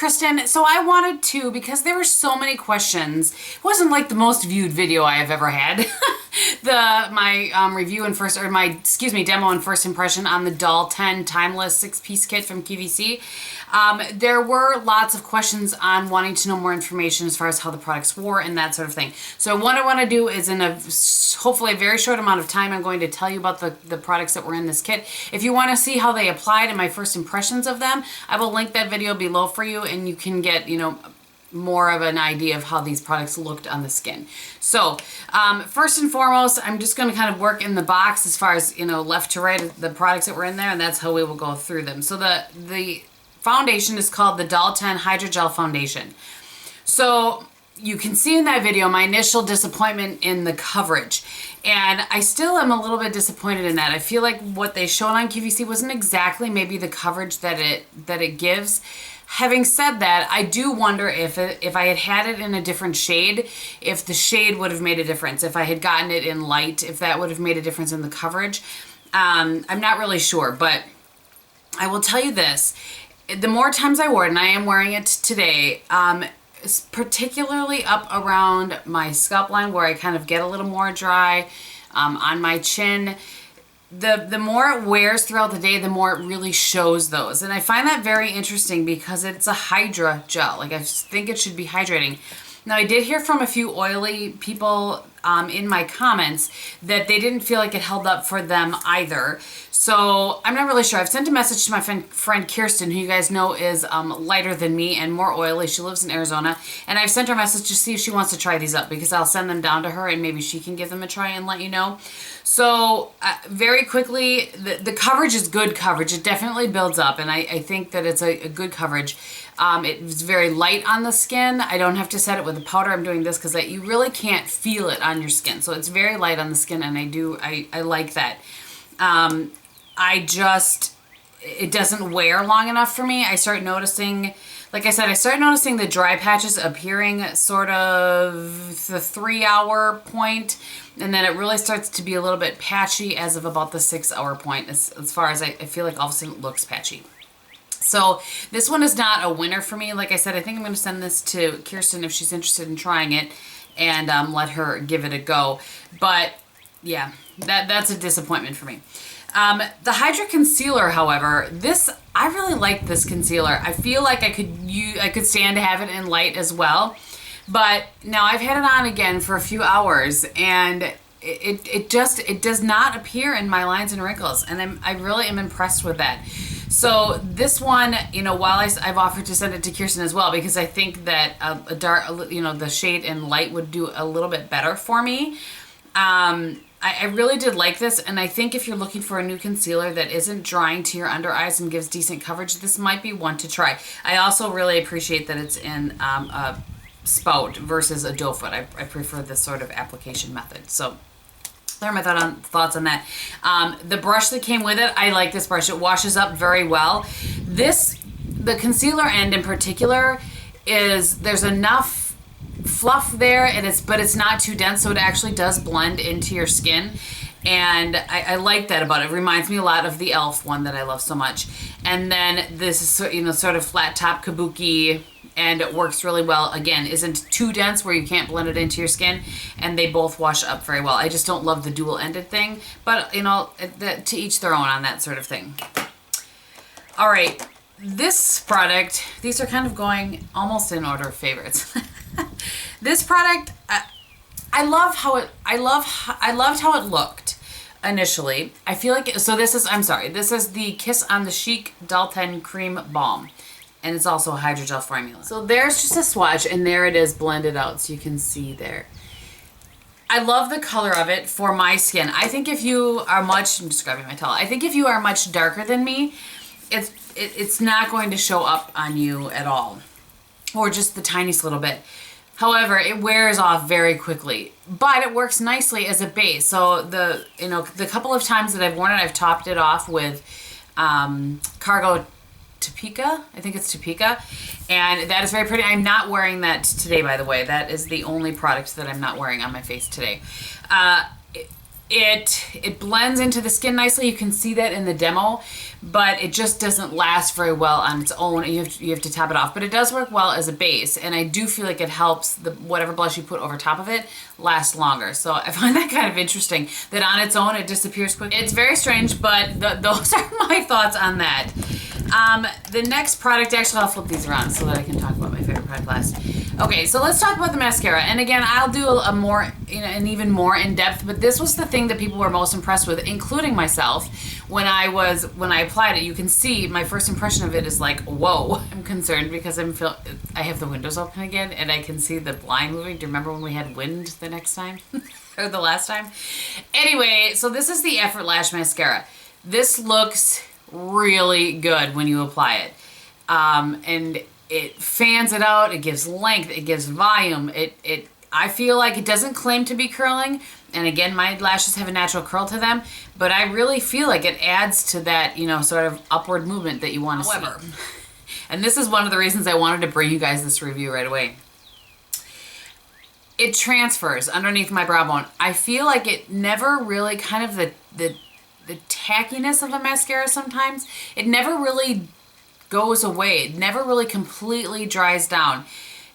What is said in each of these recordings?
Kristin. So I wanted to, because there were so many questions, it wasn't like the most viewed video I have ever had. My review and first, or my, excuse me, demo and first impression on the Doll 10 Timeless 6-piece kit from QVC. There were lots of questions on wanting to know more information as far as how the products wore and that sort of thing. So what I want to do is in a hopefully a very short amount of time, I'm going to tell you about the products that were in this kit. If you want to see how they applied and my first impressions of them, I will link that video below for you, and you can get, you know, more of an idea of how these products looked on the skin. So first and foremost, I'm just going to kind of work in the box as far as, you know, left to right, the products that were in there, and that's how we will go through them. So the foundation is called the Doll 10 HydraGel Foundation. So you can see in that video my initial disappointment in the coverage, and I still am a little bit disappointed in that. I feel like what they showed on QVC wasn't exactly maybe the coverage that it gives. Having said that, I do wonder if I had had it in a different shade, if the shade would have made a difference. If I had gotten it in light, if that would have made a difference in the coverage. I'm not really sure, but I will tell you this. The more times I wore it, and I am wearing it today, particularly up around my scalp line where I kind of get a little more dry, on my chin, the more it wears throughout the day, the more it really shows those. And I find that very interesting because it's a Hydra gel. Like, I think it should be hydrating. Now, I did hear from a few oily people in my comments that they didn't feel like it held up for them either. So I'm not really sure. I've sent a message to my friend Kristin, who you guys know is lighter than me and more oily. She lives in Arizona. And I've sent her a message to see if she wants to try these up, because I'll send them down to her and maybe she can give them a try and let you know. So very quickly, the coverage is good coverage. It definitely builds up, and I think that it's a good coverage. It's very light on the skin. I don't have to set it with a powder. I'm doing this because you really can't feel it on your skin. So it's very light on the skin, and I like that. It doesn't wear long enough for me. I start noticing, like I said, I started noticing the dry patches appearing sort of the 3-hour point, and then it really starts to be a little bit patchy as of about the 6-hour point, as far as I feel like all of a sudden it looks patchy. So this one is not a winner for me. Like I said, I think I'm going to send this to Kristin if she's interested in trying it, and let her give it a go. But yeah, that's a disappointment for me. The Hydra Concealer, however, I really like this concealer. I feel like I could stand to have it in light as well. But now I've had it on again for a few hours, and it does not appear in my lines and wrinkles, and I really am impressed with that. So this one, you know, while I've offered to send it to Kristin as well, because I think that a dark, you know, the shade in light would do a little bit better for me. I really did like this, and I think if you're looking for a new concealer that isn't drying to your under eyes and gives decent coverage, this might be one to try. I also really appreciate that it's in a spout versus a doe foot. I prefer this sort of application method. So there are my thoughts on that. The brush that came with it, I like this brush. It washes up very well. The concealer end in particular, there's enough fluff there, but it's not too dense, so it actually does blend into your skin, and I like that about it. It reminds me a lot of the e.l.f. one that I love so much. And then this is, you know, sort of flat top kabuki, and it works really well. Again, isn't too dense where you can't blend it into your skin, and they both wash up very well. I just don't love the dual-ended thing, but, you know, to each their own on that sort of thing. All right, this product, these are kind of going almost in order of favorites. This product, I loved how it looked initially. I feel like, so this is the Kiss on the Chic Doll 10 Cream Balm, and it's also a HydraGel formula. So there's just a swatch, and there it is blended out, so you can see there. I love the color of it for my skin. I think if you are I'm just grabbing my towel. I think if you are much darker than me, it's not going to show up on you at all, or just the tiniest little bit. However, it wears off very quickly, but it works nicely as a base. So the couple of times that I've worn it, I've topped it off with Cargo Topeka. I think it's Topeka, and that is very pretty. I'm not wearing that today, by the way. That is the only product that I'm not wearing on my face today. It blends into the skin nicely. You can see that in the demo, but it just doesn't last very well on its own. You have to top it off, but it does work well as a base, and I do feel like it helps whatever blush you put over top of it last longer. So I find that kind of interesting that on its own it disappears quickly. It's very strange, but those are my thoughts on that. The next product, actually I'll flip these around so that I can talk about my favorite product last. Okay, so let's talk about the mascara. And again, I'll do a more, an even more in-depth, but this was the thing that people were most impressed with, including myself. When I applied it, you can see my first impression of it is like, whoa. I'm concerned because I have the windows open again and I can see the blind moving. Do you remember when we had wind the next time? Or the last time? Anyway, so this is the Effortlash mascara. This looks really good when you apply it. And it fans it out, it gives length, it gives volume. I feel like it doesn't claim to be curling, and again, my lashes have a natural curl to them, but I really feel like it adds to that, sort of upward movement that you want to see. And this is one of the reasons I wanted to bring you guys this review right away. It transfers underneath my brow bone. I feel like it never really kind of the tackiness of a mascara sometimes, it never really goes away. It never really completely dries down.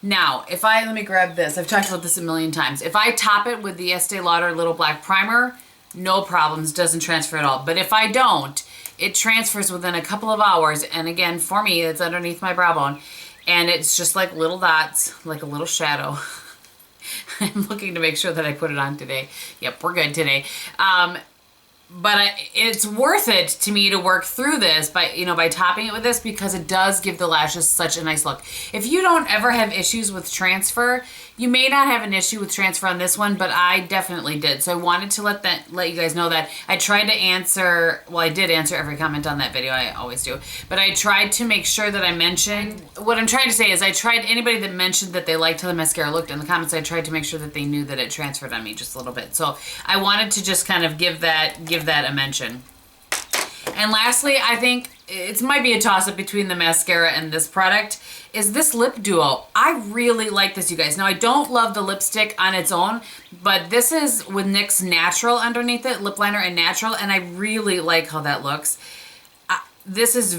Now, let me grab this. I've talked about this a million times. If I top it with the Estee Lauder Little Black Primer, no problems, doesn't transfer at all. But if I don't, it transfers within a couple of hours. And again, for me, it's underneath my brow bone. And it's just like little dots, like a little shadow. I'm looking to make sure that I put it on today. Yep, we're good today. But it's worth it to me to work through this by topping it with this, because it does give the lashes such a nice look. If you don't ever have issues with transfer, you may not have an issue with transfer on this one, but I definitely did. So I wanted to let you guys know that. I tried to answer, well, I did answer every comment on that video, I always do, but I tried to make sure that I mentioned, what I'm trying to say is anybody that mentioned that they liked how the mascara looked in the comments, I tried to make sure that they knew that it transferred on me just a little bit. So I wanted to just kind of give that a mention. And lastly, I think it might be a toss-up between the mascara and this product, is this lip duo. I really like this, you guys. Now, I don't love the lipstick on its own, but this is with NYX Natural underneath it, lip liner and natural, and I really like how that looks. This is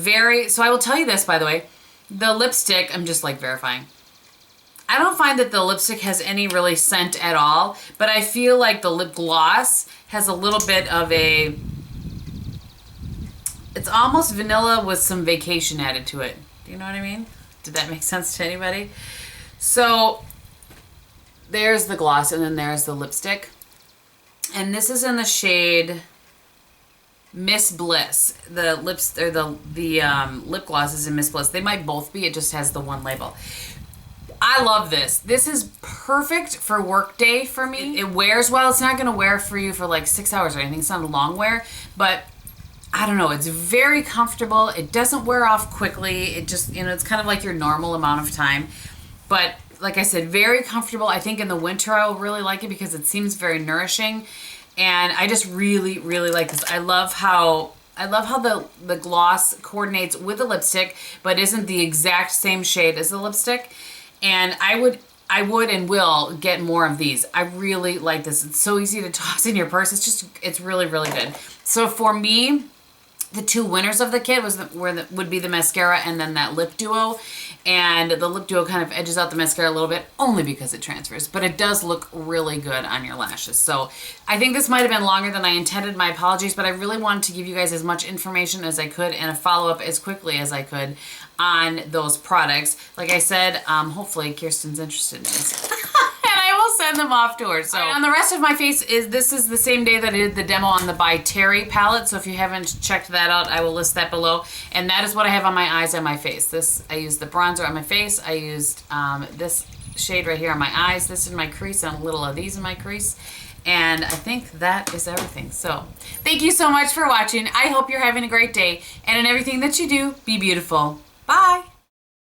so I will tell you this, by the way, the lipstick, I'm just like verifying. I don't find that the lipstick has any really scent at all, but I feel like the lip gloss has a little bit of it's almost vanilla with some vacation added to it. Do you know what I mean? Did that make sense to anybody? So there's the gloss and then there's the lipstick. And this is in the shade Miss Bliss. The lip gloss is in Miss Bliss. They might both be, it just has the one label. I love this. This is perfect for work day for me. It wears well. It's not going to wear for you for like 6 hours or anything. It's not a long wear, but I don't know. It's very comfortable. It doesn't wear off quickly. It just, it's kind of like your normal amount of time. But like I said, very comfortable. I think in the winter I will really like it because it seems very nourishing. And I just really, really like this. I love how the gloss coordinates with the lipstick, but isn't the exact same shade as the lipstick. And I would and will get more of these. I really like this. It's so easy to toss in your purse. It's really, really good. So for me, the two winners of the kit would be the mascara and then that lip duo. And the lip duo kind of edges out the mascara a little bit only because it transfers, but it does look really good on your lashes. So I think this might have been longer than I intended. My apologies, but I really wanted to give you guys as much information as I could and a follow-up as quickly as I could on those products. Like I said, hopefully Kristin's interested in this. I will send them off to her. So on the rest of my face, this is the same day that I did the demo on the By Terry palette. So if you haven't checked that out, I will list that below. And that is what I have on my eyes and my face. I used the bronzer on my face. I used this shade right here on my eyes. This in my crease and a little of these in my crease. And I think that is everything. So thank you so much for watching. I hope you're having a great day. And in everything that you do, be beautiful. Bye.